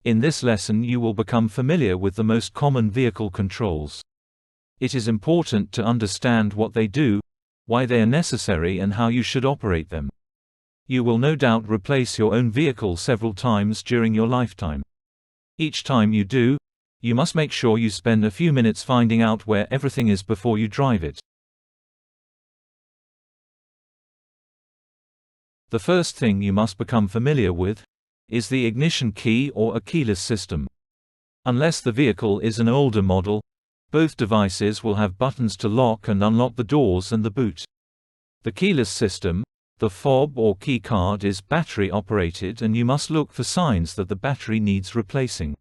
In this lesson you will become familiar with the most common vehicle controls. It is important to understand what they do, why they are necessary and how you should operate them. You will no doubt replace your own vehicle several times during your lifetime. Each time you do, you must make sure you spend a few minutes finding out where everything is before you drive it. The first thing you must become familiar with is the ignition key or a keyless system. Unless the vehicle is an older model, both devices will have buttons to lock and unlock the doors and the boot. The keyless system, the fob or key card, is battery operated and you must look for signs that the battery needs replacing.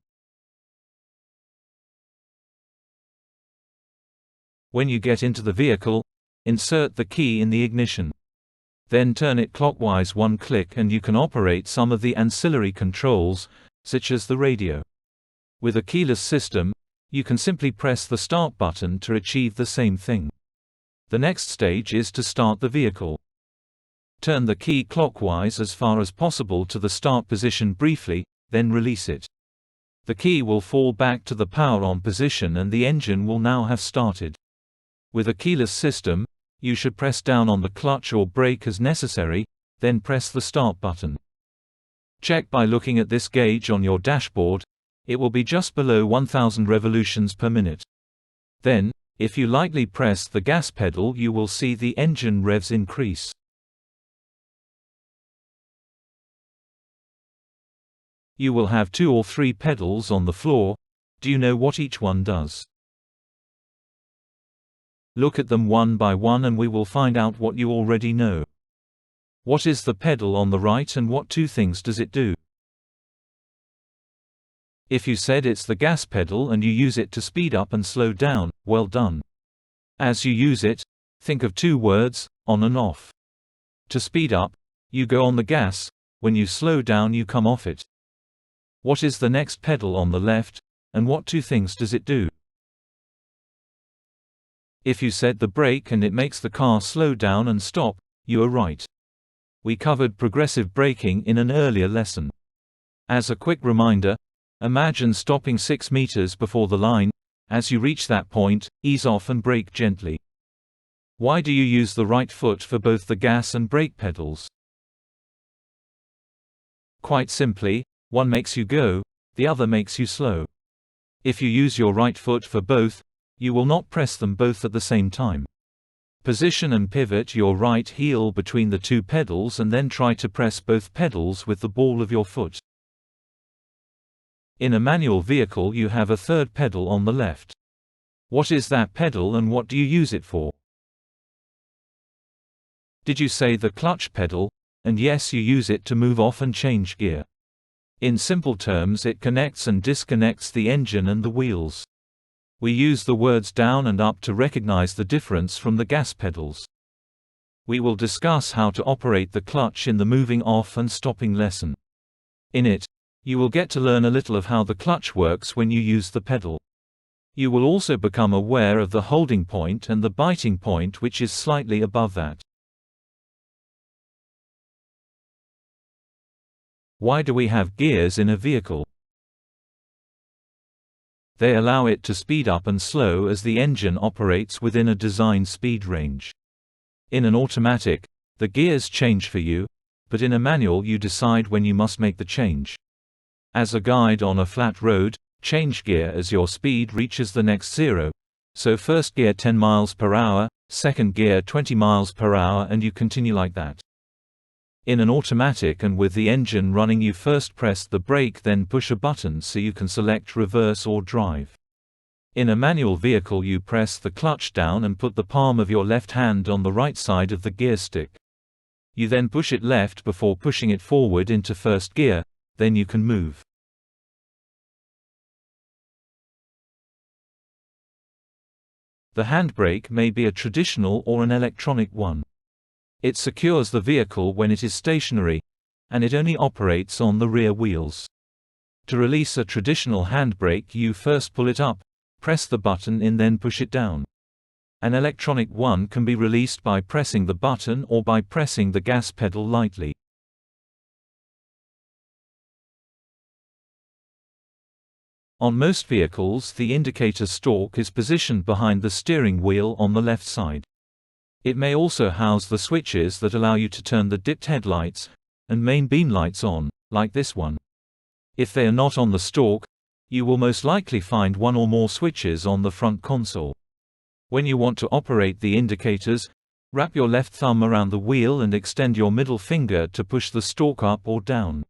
When you get into the vehicle, insert the key in the ignition. Then turn it clockwise one click and you can operate some of the ancillary controls, such as the radio. With a keyless system, you can simply press the start button to achieve the same thing. The next stage is to start the vehicle. Turn the key clockwise as far as possible to the start position briefly, then release it. The key will fall back to the power on position and the engine will now have started. With a keyless system, you should press down on the clutch or brake as necessary, then press the start button. Check by looking at this gauge on your dashboard. It will be just below 1000 revolutions per minute. Then, if you lightly press the gas pedal, you will see the engine revs increase. You will have 2 or 3 pedals on the floor. Do you know what each one does? Look at them one by one and we will find out what you already know. What is the pedal on the right and what 2 things does it do? If you said it's the gas pedal and you use it to speed up and slow down, well done. As you use it, think of 2 words, on and off. To speed up, you go on the gas. When you slow down, you come off it. What is the next pedal on the left, and what 2 things does it do? If you said the brake and it makes the car slow down and stop, you are right. We covered progressive braking in an earlier lesson. As a quick reminder, imagine stopping 6 meters before the line. As you reach that point, ease off and brake gently. Why do you use the right foot for both the gas and brake pedals? Quite simply, one makes you go, the other makes you slow. If you use your right foot for both, you will not press them both at the same time. Position and pivot your right heel between the 2 pedals and then try to press both pedals with the ball of your foot. In a manual vehicle you have a 3rd pedal on the left. What is that pedal and what do you use it for? Did you say the clutch pedal? And yes, you use it to move off and change gear. In simple terms, it connects and disconnects the engine and the wheels. We use the words down and up to recognize the difference from the gas pedals. We will discuss how to operate the clutch in the moving off and stopping lesson. In it, you will get to learn a little of how the clutch works when you use the pedal. You will also become aware of the holding point and the biting point, which is slightly above that. Why do we have gears in a vehicle? They allow it to speed up and slow as the engine operates within a design speed range. In an automatic, the gears change for you, but in a manual you decide when you must make the change. As a guide on a flat road, change gear as your speed reaches the next zero. So first gear 10 miles per hour, second gear 20 miles per hour, and you continue like that. In an automatic and with the engine running, you first press the brake, then push a button so you can select reverse or drive. In a manual vehicle you press the clutch down and put the palm of your left hand on the right side of the gear stick. You then push it left before pushing it forward into first gear, then you can move. The handbrake may be a traditional or an electronic one. It secures the vehicle when it is stationary, and it only operates on the rear wheels. To release a traditional handbrake, you first pull it up, press the button and then push it down. An electronic one can be released by pressing the button or by pressing the gas pedal lightly. On most vehicles, the indicator stalk is positioned behind the steering wheel on the left side. It may also house the switches that allow you to turn the dipped headlights and main beam lights on, like this one. If they are not on the stalk, you will most likely find one or more switches on the front console. When you want to operate the indicators, wrap your left thumb around the wheel and extend your middle finger to push the stalk up or down.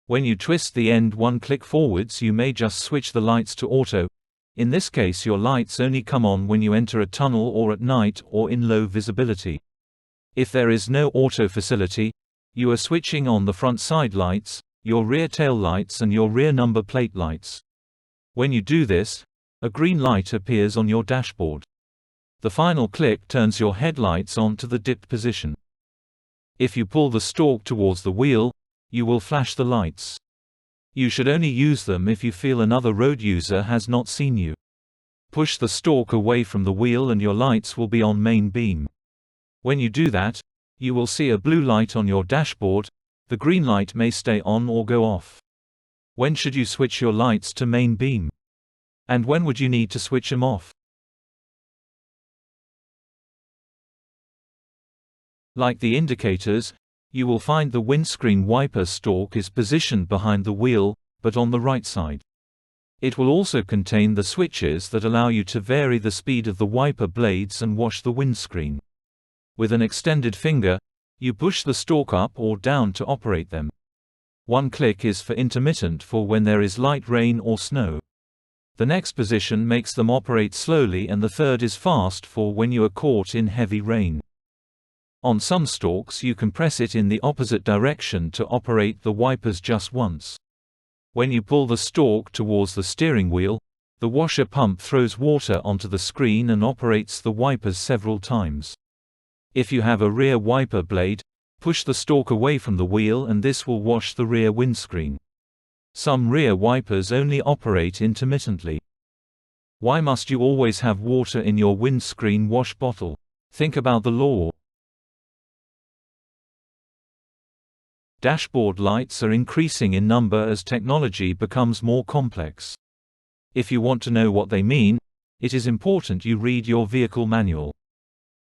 When you twist the end one click forwards, you may just switch the lights to auto. In this case, your lights only come on when you enter a tunnel or at night or in low visibility. If there is no auto facility, you are switching on the front side lights, your rear tail lights and your rear number plate lights. When you do this, a green light appears on your dashboard. The final click turns your headlights on to the dipped position. If you pull the stalk towards the wheel, you will flash the lights. You should only use them if you feel another road user has not seen you. Push the stalk away from the wheel and your lights will be on main beam. When you do that, you will see a blue light on your dashboard. The green light may stay on or go off. When should you switch your lights to main beam? And when would you need to switch them off? Like the indicators, you will find the windscreen wiper stalk is positioned behind the wheel, but on the right side. It will also contain the switches that allow you to vary the speed of the wiper blades and wash the windscreen. With an extended finger, you push the stalk up or down to operate them. One click is for intermittent for when there is light rain or snow. The next position makes them operate slowly, and the third is fast for when you are caught in heavy rain. On some stalks you can press it in the opposite direction to operate the wipers just once. When you pull the stalk towards the steering wheel, the washer pump throws water onto the screen and operates the wipers several times. If you have a rear wiper blade, push the stalk away from the wheel and this will wash the rear windscreen. Some rear wipers only operate intermittently. Why must you always have water in your windscreen wash bottle? Think about the law. Dashboard lights are increasing in number as technology becomes more complex. If you want to know what they mean, it is important you read your vehicle manual.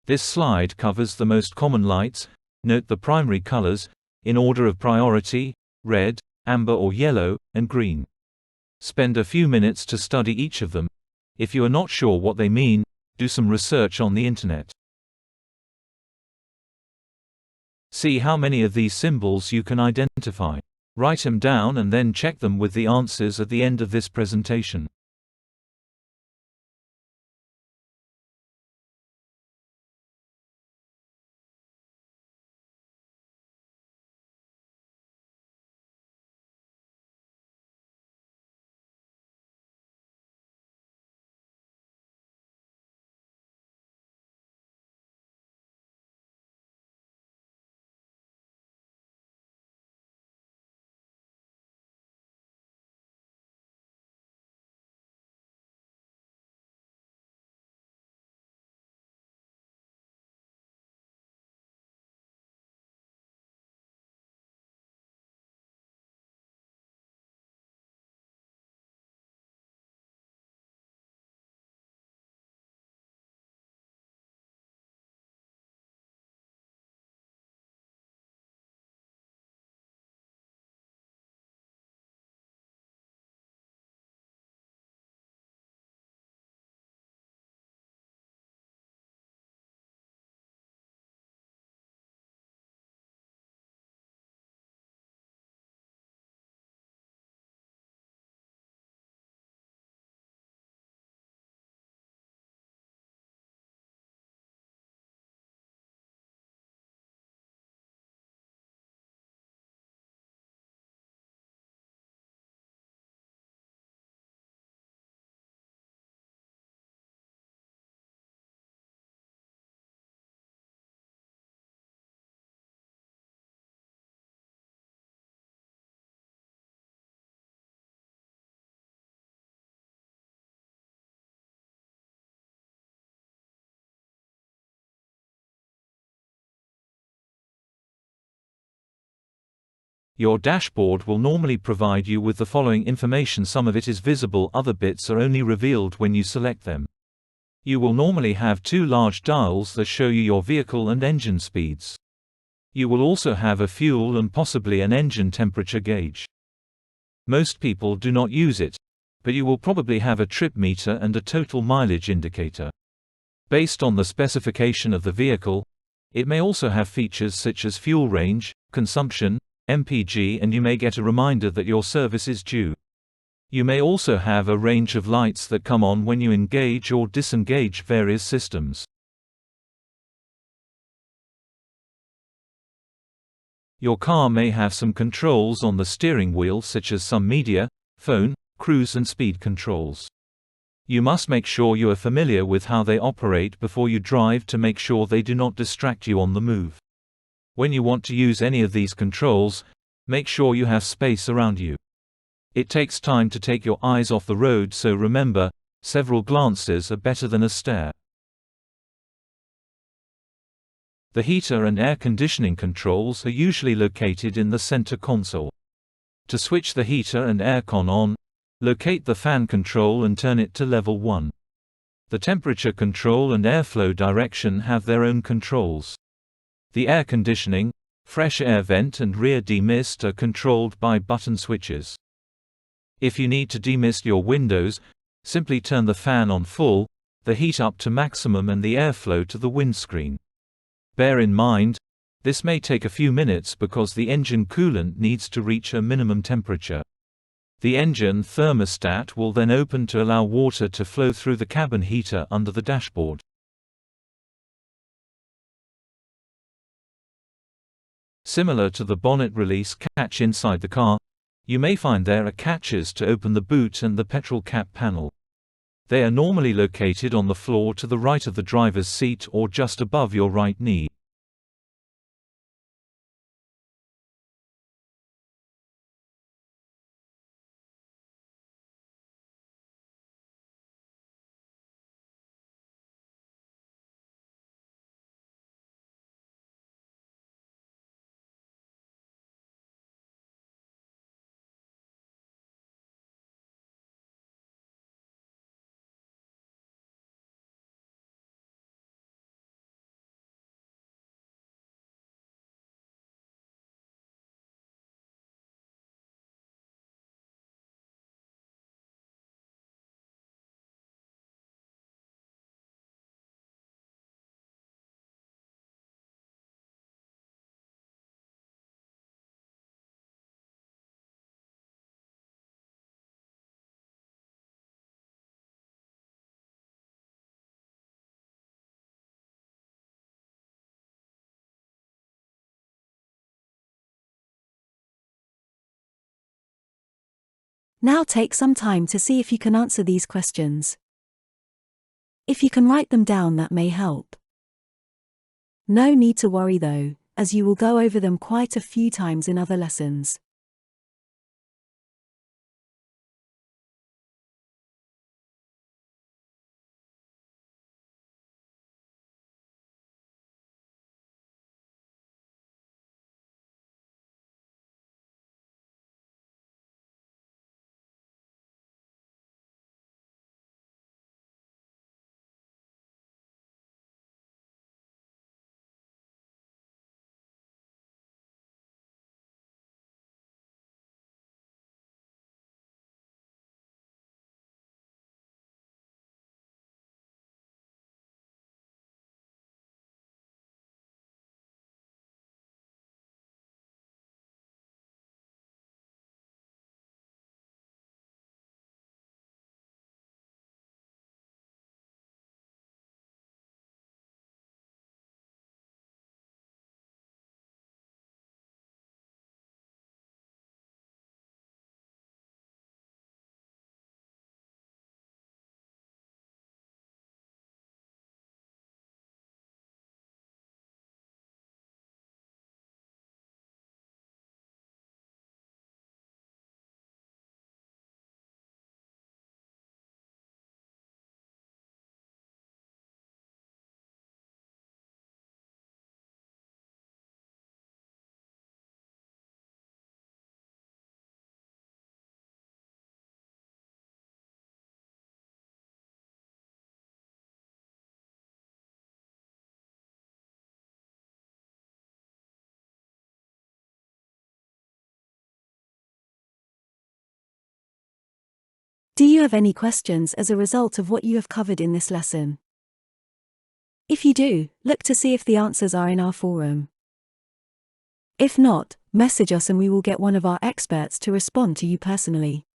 This slide covers the most common lights. Note the primary colors, in order of priority: red, amber or yellow, and green. Spend a few minutes to study each of them. If you are not sure what they mean, do some research on the internet. See how many of these symbols you can identify. Write them down and then check them with the answers at the end of this presentation. Your dashboard will normally provide you with the following information. Some of it is visible, other bits are only revealed when you select them. You will normally have two large dials that show you your vehicle and engine speeds. You will also have a fuel and possibly an engine temperature gauge. Most people do not use it, but you will probably have a trip meter and a total mileage indicator. Based on the specification of the vehicle, it may also have features such as fuel range, consumption, MPG, and you may get a reminder that your service is due. You may also have a range of lights that come on when you engage or disengage various systems. Your car may have some controls on the steering wheel, such as some media, phone, cruise and speed controls. You must make sure you are familiar with how they operate before you drive to make sure they do not distract you on the move. When you want to use any of these controls, make sure you have space around you. It takes time to take your eyes off the road, so remember, several glances are better than a stare. The heater and air conditioning controls are usually located in the center console. To switch the heater and aircon on, locate the fan control and turn it to level 1. The temperature control and airflow direction have their own controls. The air conditioning, fresh air vent and rear demist are controlled by button switches. If you need to demist your windows, simply turn the fan on full, the heat up to maximum and the airflow to the windscreen. Bear in mind, this may take a few minutes because the engine coolant needs to reach a minimum temperature. The engine thermostat will then open to allow water to flow through the cabin heater under the dashboard. Similar to the bonnet release catch inside the car, you may find there are catches to open the boot and the petrol cap panel. They are normally located on the floor to the right of the driver's seat or just above your right knee. Now take some time to see if you can answer these questions. If you can write them down, that may help. No need to worry though, as you will go over them quite a few times in other lessons. Do you have any questions as a result of what you have covered in this lesson? If you do, look to see if the answers are in our forum. If not, message us and we will get one of our experts to respond to you personally.